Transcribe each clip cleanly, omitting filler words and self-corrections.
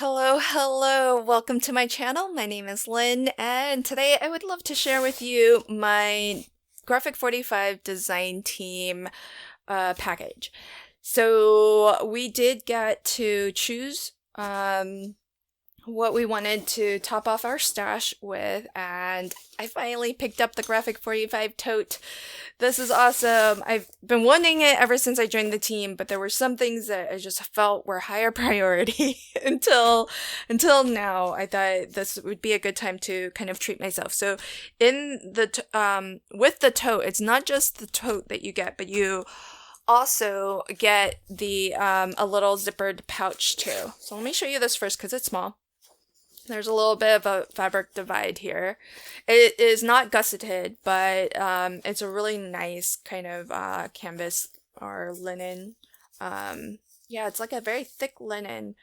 Hello, welcome to my channel. My name is Lynn, and today I would love to share with you my Graphic 45 design team package. So we did get to choose what we wanted to top off our stash with, and I finally picked up the Graphic 45 tote. This is awesome. I've been wanting it ever since I joined the team, but there were some things that I just felt were higher priority until now. I thought this would be a good time to kind of treat myself. So in the with the tote, it's not just the tote that you get, but you also get the a little zippered pouch too. So let me show you this first because it's small. There's a little bit of a fabric divide here. It is not gusseted, but it's a really nice kind of canvas or linen. Yeah, it's like a very thick linen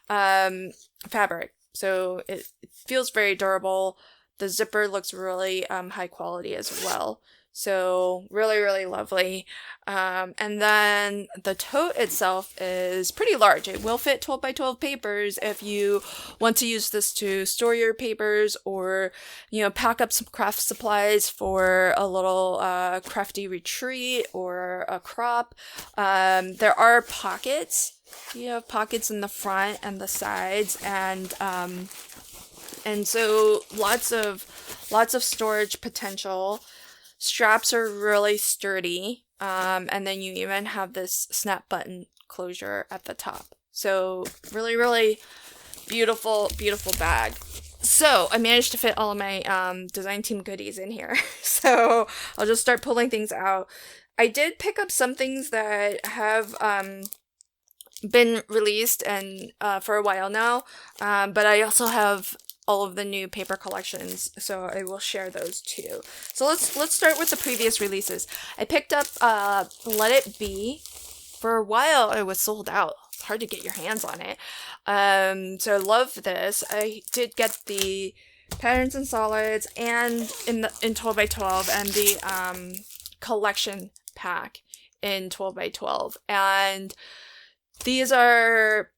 fabric. So it feels very durable. The zipper looks really high quality as well. So really lovely. And then the tote itself is pretty large. It will fit 12 by 12 papers if you want to use this to store your papers or, pack up some craft supplies for a little crafty retreat or a crop. There are pockets. You have pockets in the front and the sides, and so lots of storage potential. Straps are really sturdy, and then you even have this snap button closure at the top. So really beautiful bag. So I managed to fit all of my design team goodies in here. So I'll just start pulling things out. I did pick up some things that have been released and for a while now, but I also have all of the new paper collections, so I will share those too. So let's start with the previous releases. I picked up Let It Be. For a while it was sold out. It's hard to get your hands on it. So I love this. I did get the patterns and solids and in 12 by 12 and the collection pack in 12 by 12, and these are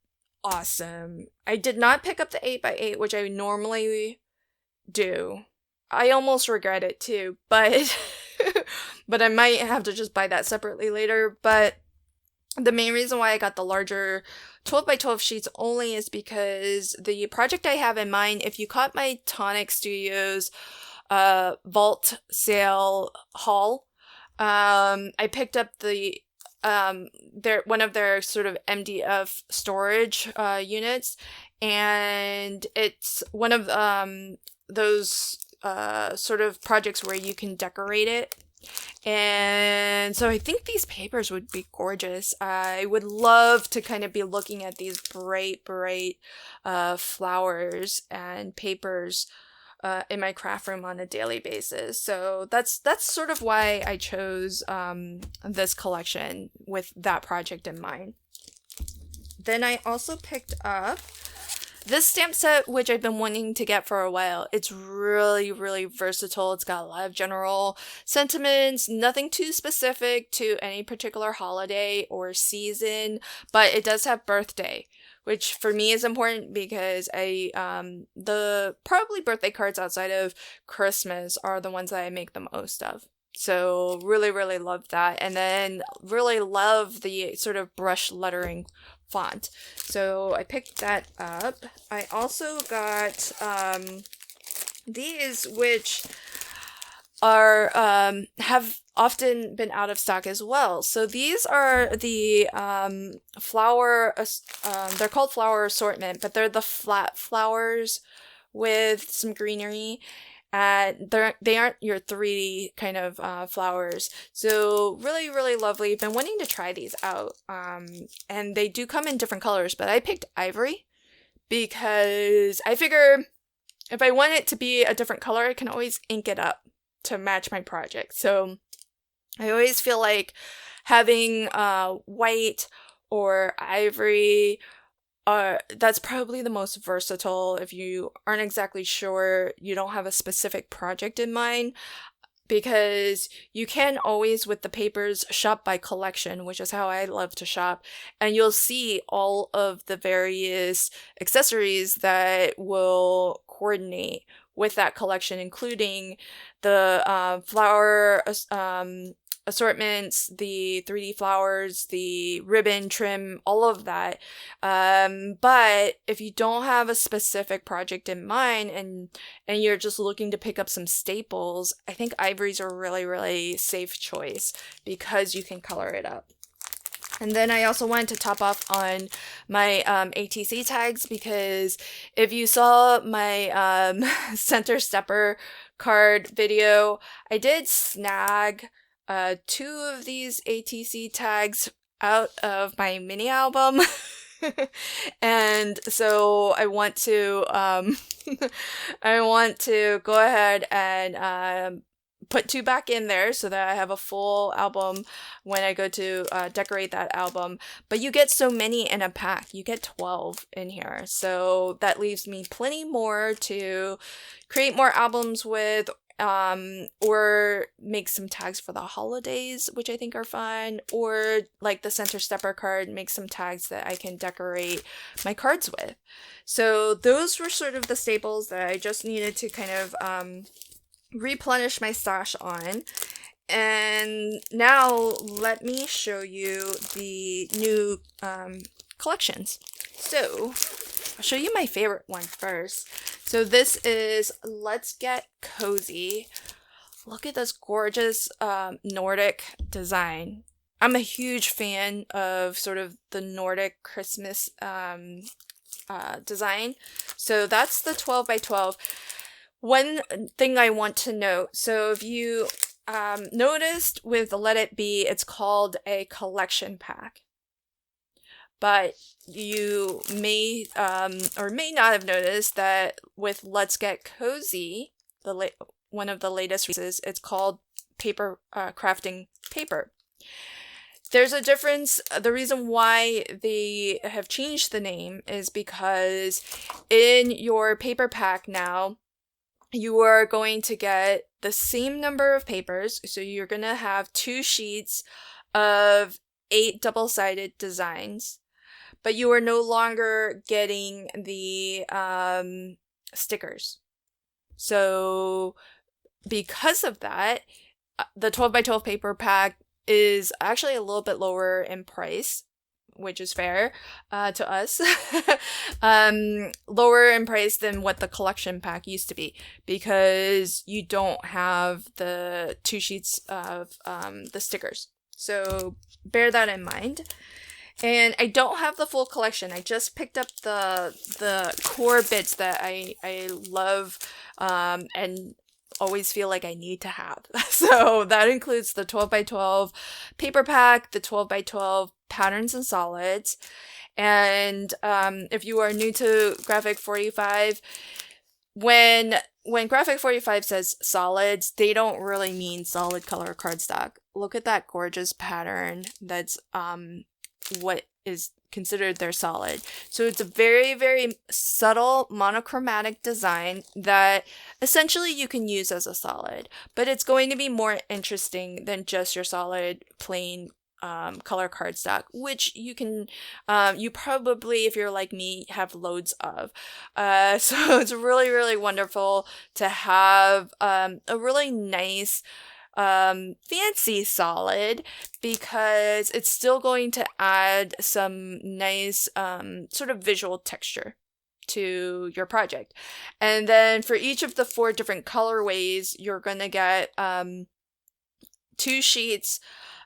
awesome. I did not pick up the 8 by 8, which I normally do. I almost regret it too, but but I might have to just buy that separately later. But the main reason why I got the larger 12 by 12 sheets only is because the project I have in mind, if you caught my Tonic Studios vault sale haul, I picked up the one of their sort of MDF storage units, and it's one of those sort of projects where you can decorate it. And so I think these papers would be gorgeous. I would love to kind of be looking at these bright flowers and papers in my craft room on a daily basis. So that's sort of why I chose this collection with that project in mind. Then I also picked up this stamp set, which I've been wanting to get for a while. It's really versatile. It's got a lot of general sentiments, nothing too specific to any particular holiday or season, but it does have birthday, which for me is important because the probably birthday cards outside of Christmas are the ones that I make the most of. So really love that. And then really love the sort of brush lettering font. So I picked that up. I also got these, which are have often been out of stock as well. So these are the flower, they're called flower assortment, but they're the flat flowers with some greenery. They aren't your 3D kind of flowers. So really lovely. Been wanting to try these out. And they do come in different colors, but I picked ivory because I figure if I want it to be a different color, I can always ink it up to match my project. So I always feel like having white or ivory, that's probably the most versatile if you aren't exactly sure, you don't have a specific project in mind. because you can always, with the papers, shop by collection, which is how I love to shop, and you'll see all of the various accessories that will coordinate with that collection, including the flower assortments, the 3D flowers, the ribbon trim, all of that. But if you don't have a specific project in mind and you're just looking to pick up some staples, I think ivories are a really, really safe choice because you can color it up. And then I also wanted to top off on my ATC tags, because if you saw my center stepper card video, I did snag 2 of these ATC tags out of my mini album. And so I want to go ahead and put 2 back in there so that I have a full album when I go to decorate that album. But you get so many in a pack. You get 12 in here. So that leaves me plenty more to create more albums with, or make some tags for the holidays, which I think are fun, or like the center stepper card, make some tags that I can decorate my cards with. So those were sort of the staples that I just needed to kind of replenish my stash on. And now let me show you the new collections. So I'll show you my favorite one first. So this is Let's Get Cozy. Look at this gorgeous Nordic design. I'm a huge fan of sort of the Nordic Christmas design. So that's the 12 by 12. One thing I want to note, so if you noticed with Let It Be, it's called a collection pack. But you may or may not have noticed that with Let's Get Cozy, one of the latest releases, it's called paper crafting paper. There's a difference. The reason why they have changed the name is because in your paper pack now, you are going to get the same number of papers. So you're going to have 2 sheets of 8 double-sided designs. But you are no longer getting the stickers. So because of that, the 12 by 12 paper pack is actually a little bit lower in price, which is fair to us. Lower in price than what the collection pack used to be, because you don't have the 2 sheets of the stickers. So bear that in mind. And I don't have the full collection. I just picked up the core bits that I love and always feel like I need to have. So that includes the 12 by 12 paper pack, the 12 by 12 patterns and solids. And if you are new to Graphic 45, when Graphic 45 says solids, they don't really mean solid color cardstock. Look at that gorgeous pattern. That's what is considered their solid. So it's a very, very subtle monochromatic design that essentially you can use as a solid, but it's going to be more interesting than just your solid plain color cardstock, which you can, you probably, if you're like me, have loads of. So it's really, really wonderful to have a really nice fancy solid, because it's still going to add some nice sort of visual texture to your project. And then for each of the 4 different colorways, you're gonna get 2 sheets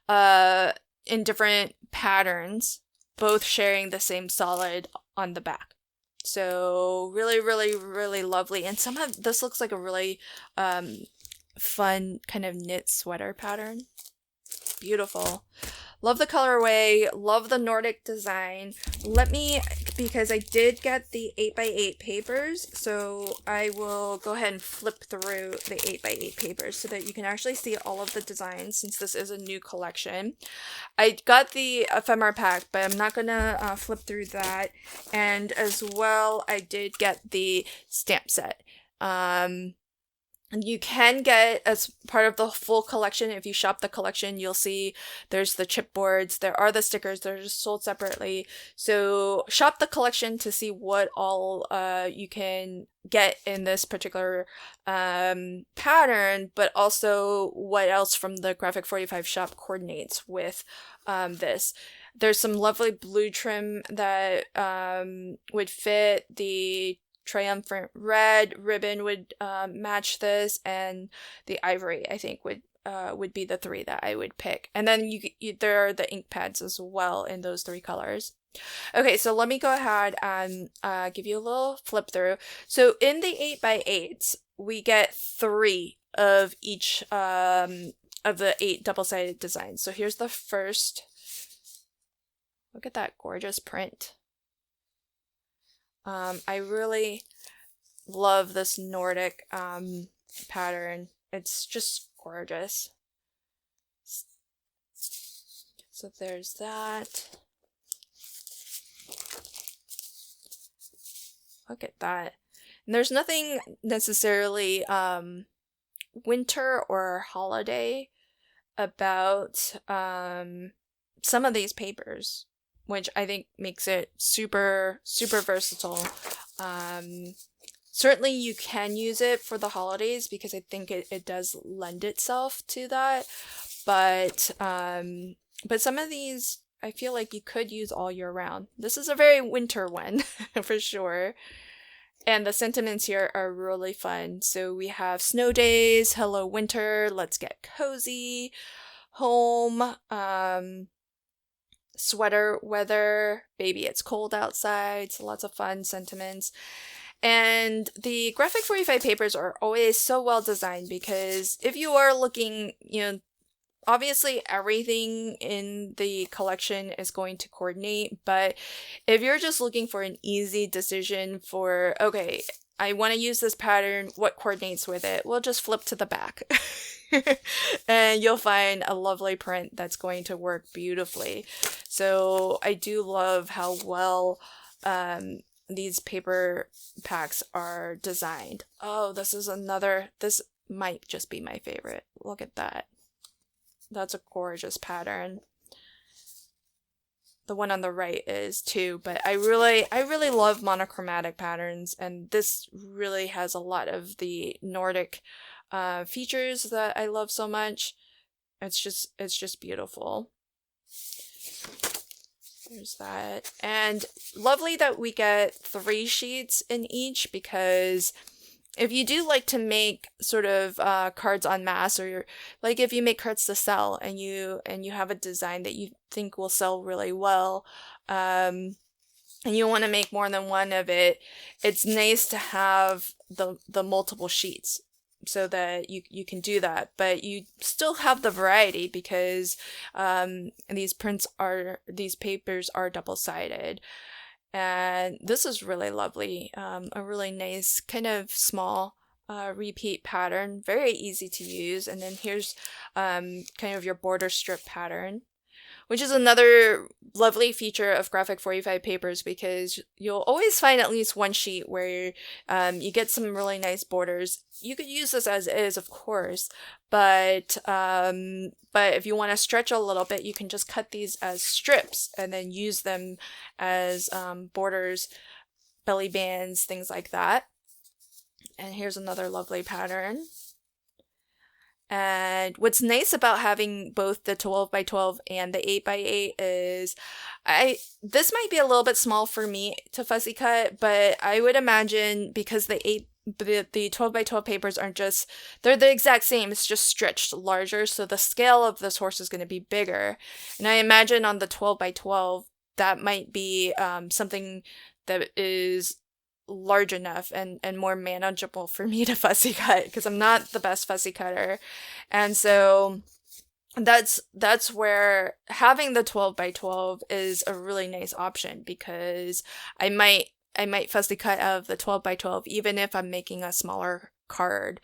in different patterns, both sharing the same solid on the back. So really, really, really lovely. And this looks like a really fun kind of knit sweater pattern. Beautiful. Love the colorway, love the Nordic design. Because I did get the 8x8 papers, so I will go ahead and flip through the 8x8 papers so that you can actually see all of the designs, since this is a new collection. I got the ephemera pack, but I'm not gonna flip through that. And as well, I did get the stamp set. You can get, as part of the full collection, if you shop the collection, you'll see there's the chipboards, there are the stickers, they're just sold separately. So shop the collection to see what all you can get in this particular pattern, but also what else from the Graphic 45 shop coordinates with this. There's some lovely blue trim that would fit. The triumphant red ribbon would match this, and the ivory I think would be the three that I would pick. And then there are the ink pads as well in those three colors. Okay, so let me go ahead and give you a little flip through. So in the 8x8s, we get 3 of each of the 8 double-sided designs. So here's the first. Look at that gorgeous print. I really love this Nordic pattern. It's just gorgeous. So there's that. Look at that. And there's nothing necessarily winter or holiday about some of these papers, which I think makes it super, super versatile. Certainly you can use it for the holidays because I think it does lend itself to that. But some of these I feel like you could use all year round. This is a very winter one for sure. And the sentiments here are really fun. So we have snow days, hello winter, let's get cozy, home, sweater weather, baby it's cold outside, so lots of fun sentiments. And the Graphic 45 papers are always so well designed because if you are looking, obviously everything in the collection is going to coordinate, but if you're just looking for an easy decision for, okay, I want to use this pattern, what coordinates with it? We'll just flip to the back. And you'll find a lovely print that's going to work beautifully. So I do love how well these paper packs are designed. Oh, this might just be my favorite. Look at that. That's a gorgeous pattern. The one on the right is too, but I really love monochromatic patterns, and this really has a lot of the Nordic features that I love so much. It's just beautiful. There's that. And lovely that we get 3 sheets in each, because if you do like to make sort of cards en masse, or like if you make cards to sell and you have a design that you think will sell really well, and you want to make more than one of it, it's nice to have the multiple sheets so that you can do that, but you still have the variety because these papers are double-sided. And this is really lovely, a really nice kind of small repeat pattern, very easy to use. And then here's kind of your border strip pattern, which is another lovely feature of Graphic 45 papers, because you'll always find at least one sheet where you get some really nice borders. You could use this as is, of course, but if you want to stretch a little bit, you can just cut these as strips and then use them as borders, belly bands, things like that. And here's another lovely pattern. And what's nice about having both the 12x12 and the 8x8 is this might be a little bit small for me to fussy cut, but I would imagine because the 12x12 papers they're the exact same, it's just stretched larger, so the scale of this horse is going to be bigger. And I imagine on the 12x12 that might be something that is large enough and more manageable for me to fussy cut, because I'm not the best fussy cutter. And so that's where having the 12x12 is a really nice option, because I might fussy cut out of the 12x12 even if I'm making a smaller card.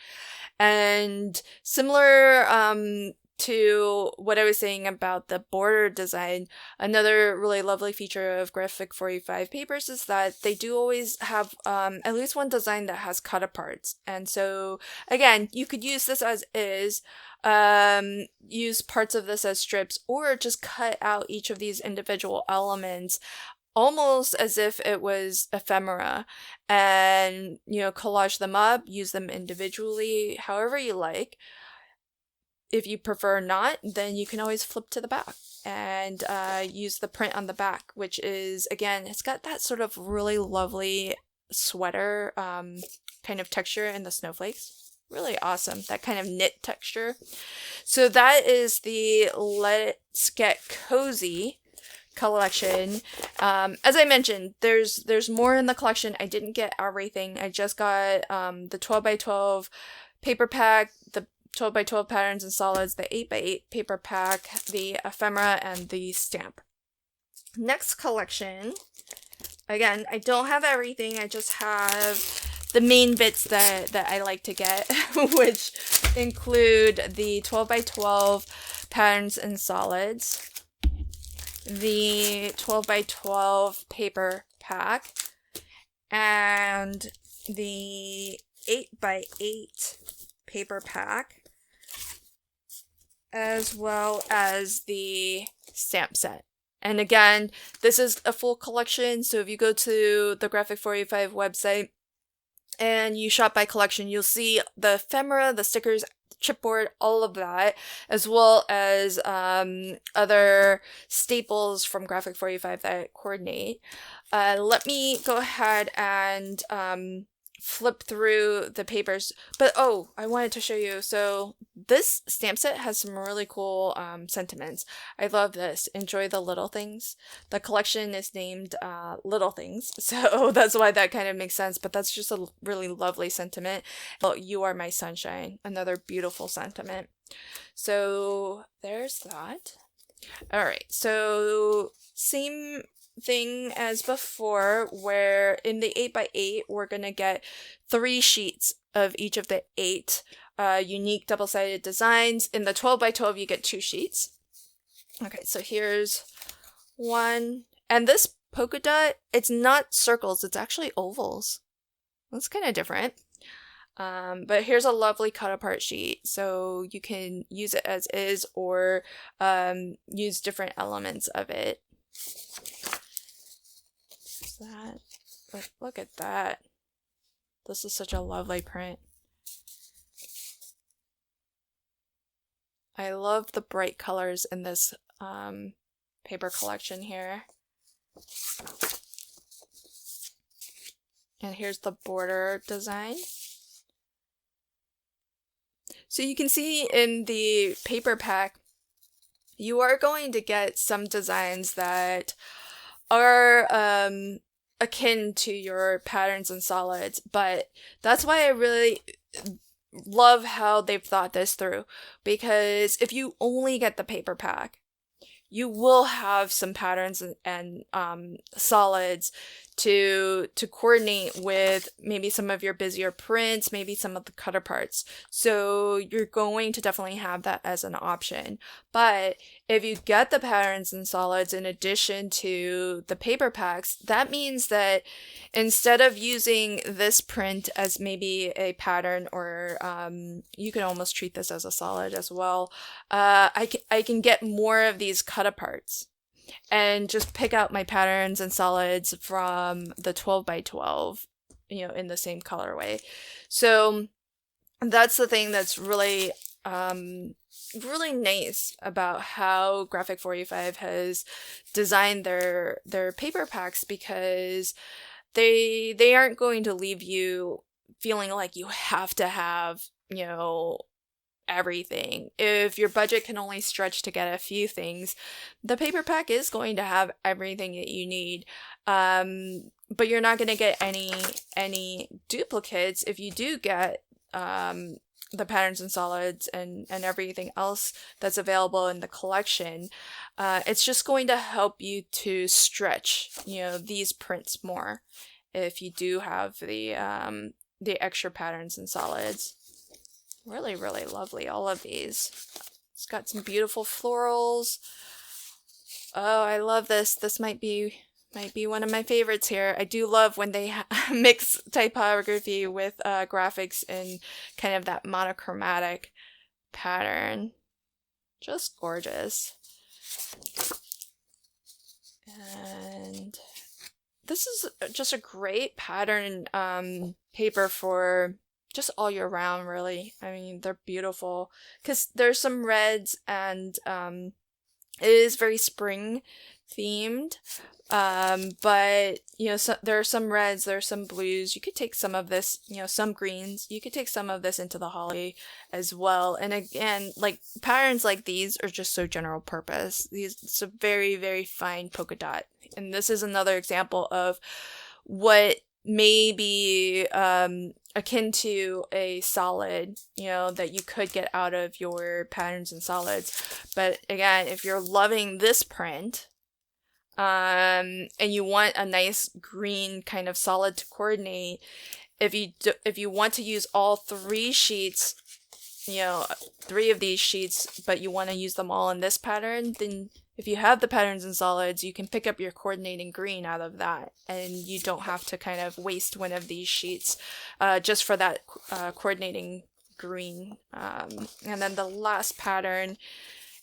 And similar to what I was saying about the border design, another really lovely feature of Graphic 45 papers is that they do always have at least one design that has cut aparts. And so, again, you could use this as is, use parts of this as strips, or just cut out each of these individual elements almost as if it was ephemera, and, you know, collage them up, use them individually, however you like. If you prefer not, then you can always flip to the back and use the print on the back, which is, again, it's got that sort of really lovely sweater kind of texture in the snowflakes. Really awesome, that kind of knit texture. So that is the Let's Get Cozy collection. As I mentioned, there's more in the collection. I didn't get everything. I just got the 12x12 paper pack, the 12x12 patterns and solids, the 8x8 paper pack, the ephemera, and the stamp. Next collection, again, I don't have everything. I just have the main bits that I like to get, which include the 12x12 patterns and solids, the 12x12 paper pack, and the 8x8 paper pack, as well as the stamp set. And again, this is a full collection, so if you go to the Graphic 45 website and you shop by collection, you'll see the ephemera, the stickers, chipboard, all of that, as well as other staples from Graphic 45 that coordinate. Let me go ahead and flip through the papers. But oh, I wanted to show you. So this stamp set has some really cool sentiments. I love this. Enjoy the little things. The collection is named Little Things, so that's why that kind of makes sense. But that's just a really lovely sentiment. Well, you are my sunshine. Another beautiful sentiment. So there's that. All right. So same thing as before, where in the 8x8 we're gonna get 3 sheets of each of the 8 unique double-sided designs. In the 12x12 you get 2 sheets. Okay, so here's one, and this polka dot, it's not circles, it's actually ovals. That's kind of different. But here's a lovely cut apart sheet, so you can use it as is or use different elements of it. That, but look at that. This is such a lovely print. I love the bright colors in this paper collection here. And here's the border design. So you can see in the paper pack, you are going to get some designs that are akin to your patterns and solids, but that's why I really love how they've thought this through, because if you only get the paper pack, you will have some patterns and solids to coordinate with maybe some of your busier prints, maybe some of the cutter parts. So you're going to definitely have that as an option. But if you get the patterns and solids in addition to the paper packs, that means that instead of using this print as maybe a pattern, or you can almost treat this as a solid as well, I can get more of these cut aparts and just pick out my patterns and solids from the 12x12, you know, in the same colorway. So that's the thing that's really really nice about how Graphic 45 has designed their paper packs, because they aren't going to leave you feeling like you have to have, you know, everything. If your budget can only stretch to get a few things, the paper pack is going to have everything that you need. But you're not going to get any duplicates if you do get the patterns and solids and everything else that's available in the collection. It's just going to help you to stretch, you know, these prints more if you do have the extra patterns and solids. Really, really lovely, all of these. It's got some beautiful florals. Oh, I love this. This might be one of my favorites here. I do love when they mix typography with graphics in kind of that monochromatic pattern. Just gorgeous. And this is just a great pattern paper for just all year round, really. I mean, they're beautiful because there's some reds and it is very spring themed. But you know, so there are some reds, there are some blues. You could take some of this, you know, some greens. You could take some of this into the holiday as well. And again, like patterns like these are just so general purpose. It's a very, very fine polka dot. And this is another example of what may be akin to a solid, you know, that you could get out of your patterns and solids. But again, if you're loving this print, and you want a nice green kind of solid to coordinate, if you want to use all 3 sheets, you know, 3 of these sheets, but you want to use them all in this pattern, then if you have the patterns and solids, you can pick up your coordinating green out of that, and you don't have to kind of waste one of these sheets just for that coordinating green. And then the last pattern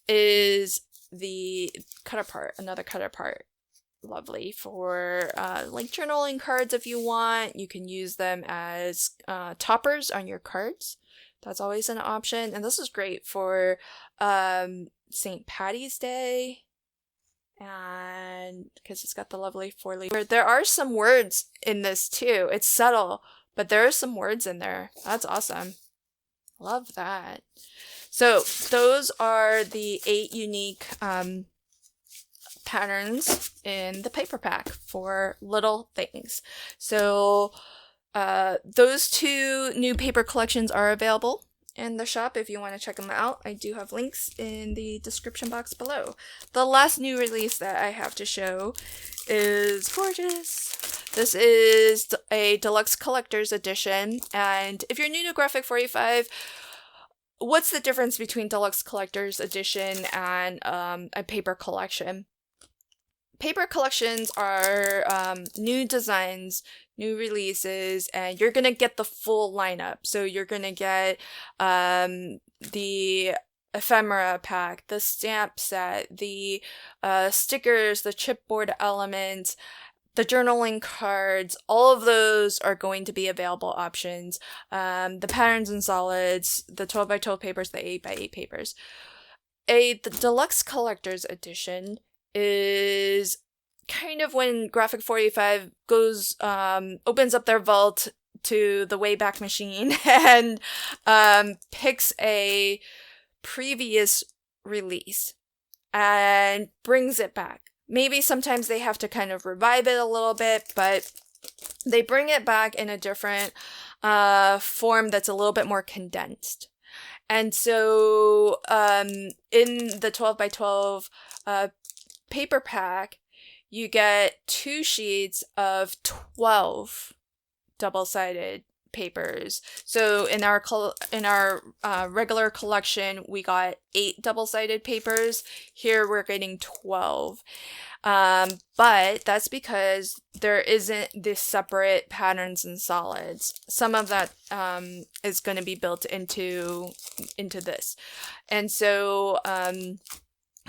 is the cut apart, another cut apart. Lovely for like journaling cards if you want. You can use them as toppers on your cards. That's always an option. And this is great for St. Patty's Day, and because it's got the lovely 4-leaf. There are some words in this too. It's subtle, but there are some words in there. That's awesome. Love that. So those are the 8 unique patterns in the paper pack for little things. So those 2 new paper collections are available in the shop if you want to check them out. I do have links in the description box below. The last new release that I have to show is gorgeous. This is a Deluxe Collector's Edition, and if you're new to Graphic 45, what's the difference between Deluxe Collector's Edition and a paper collection? Paper collections are new designs, new releases, and you're going to get the full lineup. So you're going to get the ephemera pack, the stamp set, the stickers, the chipboard elements, the journaling cards. All of those are going to be available options. The patterns and solids, the 12x12 papers, the 8x8 papers. The Deluxe Collector's Edition is kind of when Graphic 45 goes opens up their vault to the Wayback Machine and picks a previous release and brings it back. Maybe sometimes they have to kind of revive it a little bit, but they bring it back in a different form that's a little bit more condensed. And so in the 12x12 paper pack, you get 2 sheets of 12 double-sided papers. So in our regular collection, we got 8 double-sided papers. Here we're getting 12. But that's because there isn't this separate patterns and solids. Some of that is going to be built into this. And so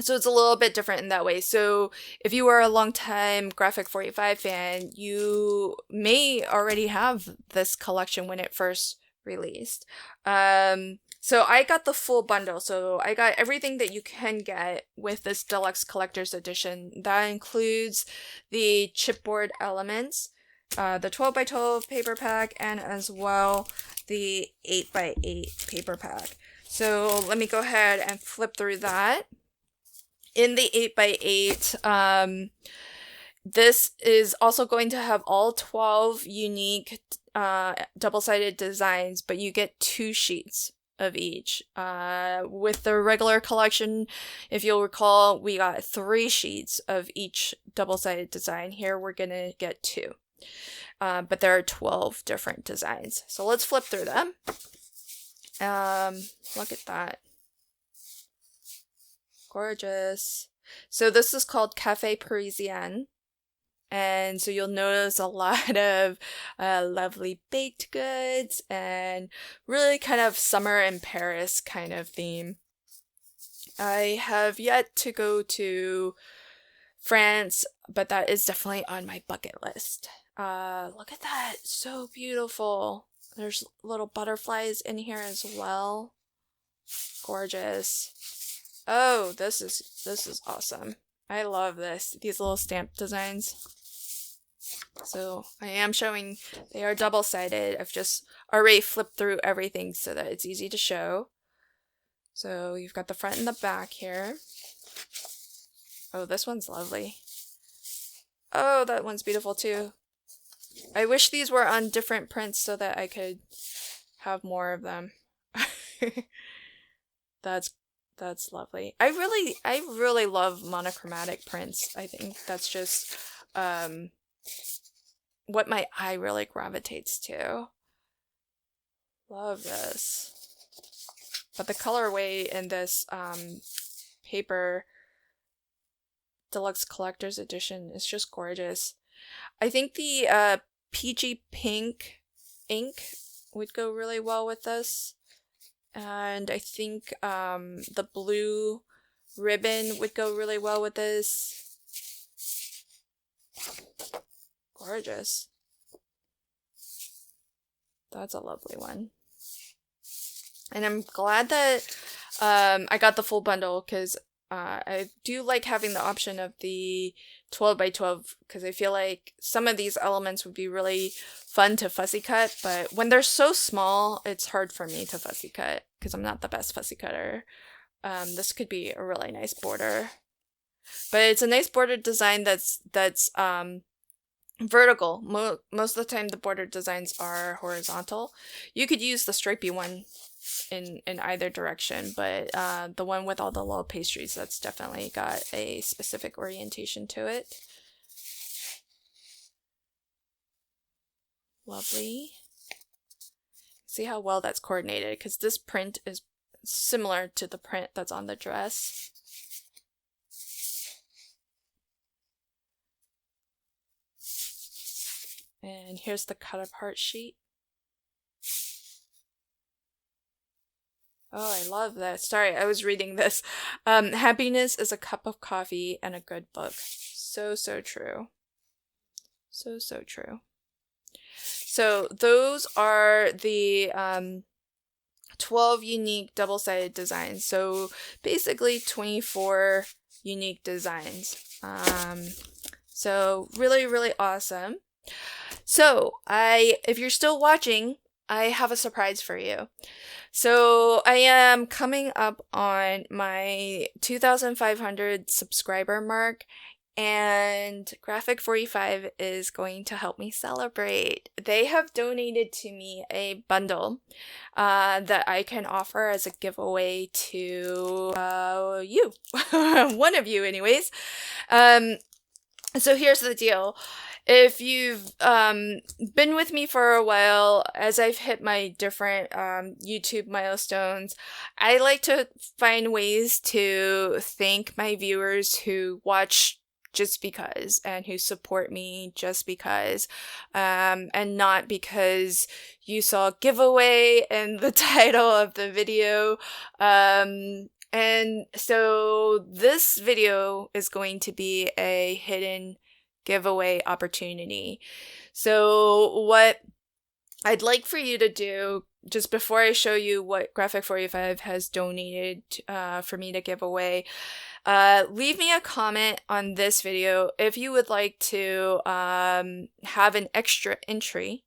so it's a little bit different in that way. So if you are a longtime Graphic 45 fan, you may already have this collection when it first released. So I got the full bundle. So I got everything that you can get with this Deluxe Collector's Edition. That includes the chipboard elements, the 12x12 paper pack, and as well the 8x8 paper pack. So let me go ahead and flip through that. In the 8x8, this is also going to have all 12 unique double-sided designs, but you get 2 sheets of each. With the regular collection, if you'll recall, we got 3 sheets of each double-sided design. Here we're going to get 2. But there are 12 different designs. So let's flip through them. Look at that. Gorgeous. So this is called Cafe Parisien. And so you'll notice a lot of lovely baked goods and really kind of summer in Paris kind of theme. I have yet to go to France, but that is definitely on my bucket list. Look at that. So beautiful. There's little butterflies in here as well. Gorgeous. Oh, this is awesome. I love this. These little stamp designs. So I am showing they are double-sided. I've just already flipped through everything so that it's easy to show. So you've got the front and the back here. Oh, this one's lovely. Oh, that one's beautiful too. I wish these were on different prints so that I could have more of them. That's lovely. I really love monochromatic prints. I think that's just what my eye really gravitates to. Love this. But the colorway in this paper Deluxe Collector's Edition is just gorgeous. I think the peachy pink ink would go really well with this. And I think the blue ribbon would go really well with this. Gorgeous. That's a lovely one. And I'm glad that I got the full bundle because I do like having the option of the 12 by 12 because I feel like some of these elements would be really fun to fussy cut, but when they're so small, it's hard for me to fussy cut because I'm not the best fussy cutter. This could be a really nice border. But it's a nice border design that's vertical. Most of the time the border designs are horizontal. You could use the stripy one in either direction, but the one with all the little pastries, that's definitely got a specific orientation to it. Lovely. See how well that's coordinated because this print is similar to the print that's on the dress. And here's the cut apart sheet. Oh, I love this. Sorry, I was reading this. Happiness is a cup of coffee and a good book. So true. So true. So those are the 12 unique double-sided designs. So basically 24 unique designs. So really awesome. So if you're still watching, I have a surprise for you. So I am coming up on my 2,500 subscriber mark, and Graphic 45 is going to help me celebrate. They have donated to me a bundle that I can offer as a giveaway to you. One of you anyways. So here's the deal. If you've been with me for a while, as I've hit my different YouTube milestones, I like to find ways to thank my viewers who watch just because and who support me just because, and not because you saw a giveaway in the title of the video. And so this video is going to be a hidden giveaway opportunity. So what I'd like for you to do, just before I show you what Graphic 45 has donated for me to give away, leave me a comment on this video if you would like to have an extra entry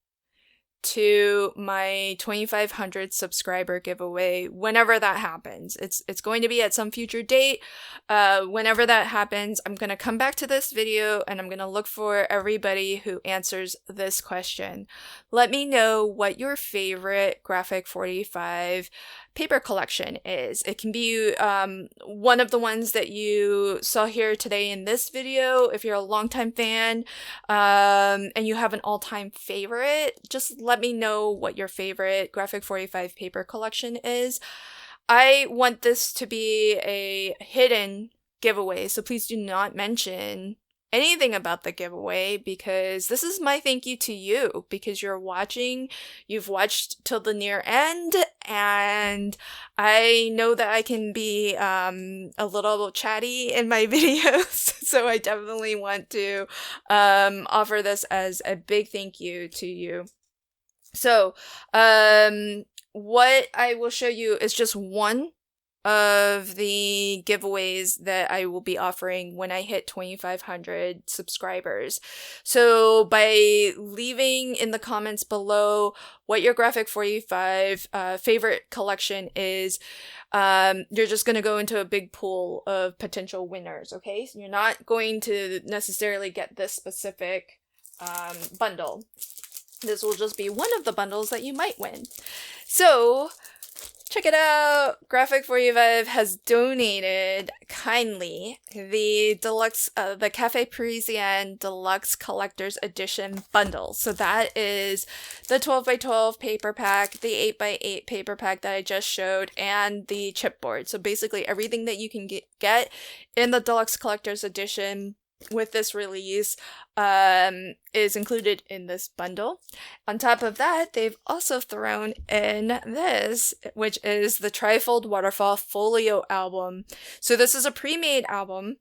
to my 2,500 subscriber giveaway whenever that happens. It's going to be at some future date. Whenever that happens, I'm going to come back to this video and I'm going to look for everybody who answers this question. Let me know what your favorite Graphic 45 paper collection is. It can be one of the ones that you saw here today in this video. If you're a longtime fan and you have an all-time favorite, just let me know what your favorite Graphic 45 paper collection is. I want this to be a hidden giveaway, so please do not mention anything about the giveaway, because this is my thank you to you, because you've watched till the near end, and I know that I can be a little chatty in my videos, so I definitely want to offer this as a big thank you to you. So what I will show you is just one of the giveaways that I will be offering when I hit 2,500 subscribers. So by leaving in the comments below what your Graphic 45 favorite collection is, you're just going to go into a big pool of potential winners, okay? So you're not going to necessarily get this specific bundle. This will just be one of the bundles that you might win. So check it out. Graphic 45 has donated kindly the Deluxe, the Cafe Parisienne Deluxe Collector's Edition bundle. So that is the 12x12 paper pack, the 8x8 paper pack that I just showed, and the chipboard. So basically everything that you can get in the Deluxe Collector's Edition with this release is included in this bundle. On top of that, they've also thrown in this, which is the Trifold Waterfall Folio album. So this is a pre-made album.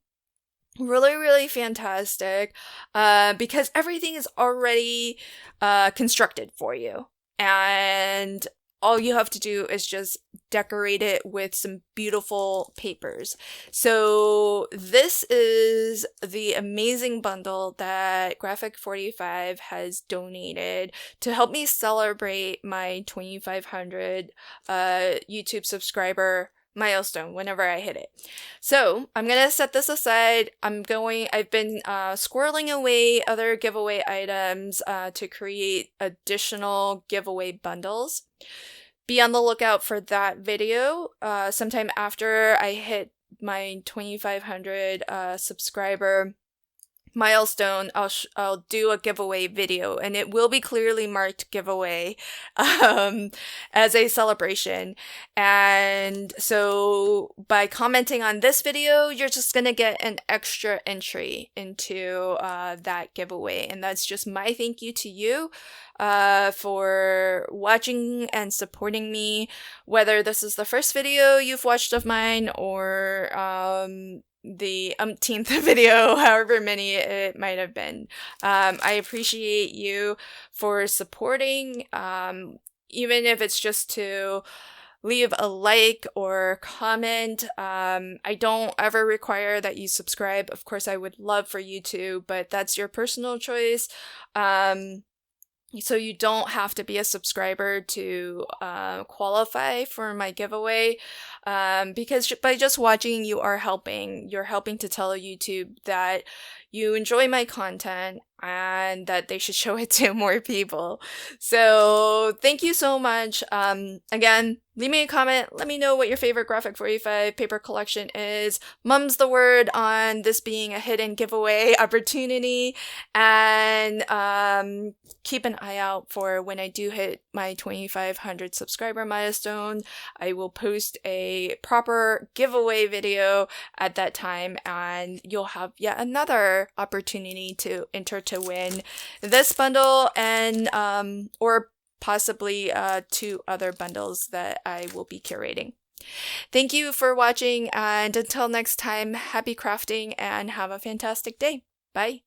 Really fantastic, because everything is already constructed for you, and all you have to do is just decorate it with some beautiful papers. So this is the amazing bundle that Graphic 45 has donated to help me celebrate my 2,500 YouTube subscriber milestone whenever I hit it. So I'm gonna set this aside. I've been squirreling away other giveaway items to create additional giveaway bundles. Be on the lookout for that video. Sometime after I hit my 2,500 subscriber milestone, I'll do a giveaway video, and it will be clearly marked giveaway as a celebration. And so by commenting on this video, you're just gonna get an extra entry into that giveaway, and that's just my thank you to you for watching and supporting me, whether this is the first video you've watched of mine or the umpteenth video, however many it might have been. I appreciate you for supporting, even if it's just to leave a like or comment. I don't ever require that you subscribe. Of course, I would love for you to, but that's your personal choice. So you don't have to be a subscriber to qualify for my giveaway, because by just watching, you're helping to tell YouTube that you enjoy my content and that they should show it to more people. So thank you so much. Again, leave me a comment. Let me know what your favorite Graphic 45 paper collection is. Mum's the word on this being a hidden giveaway opportunity. And keep an eye out for when I do hit my 2,500 subscriber milestone. I will post a proper giveaway video at that time, and you'll have yet another opportunity to enter to win this bundle and or possibly 2 other bundles that I will be curating. Thank you for watching, and until next time, happy crafting and have a fantastic day. Bye.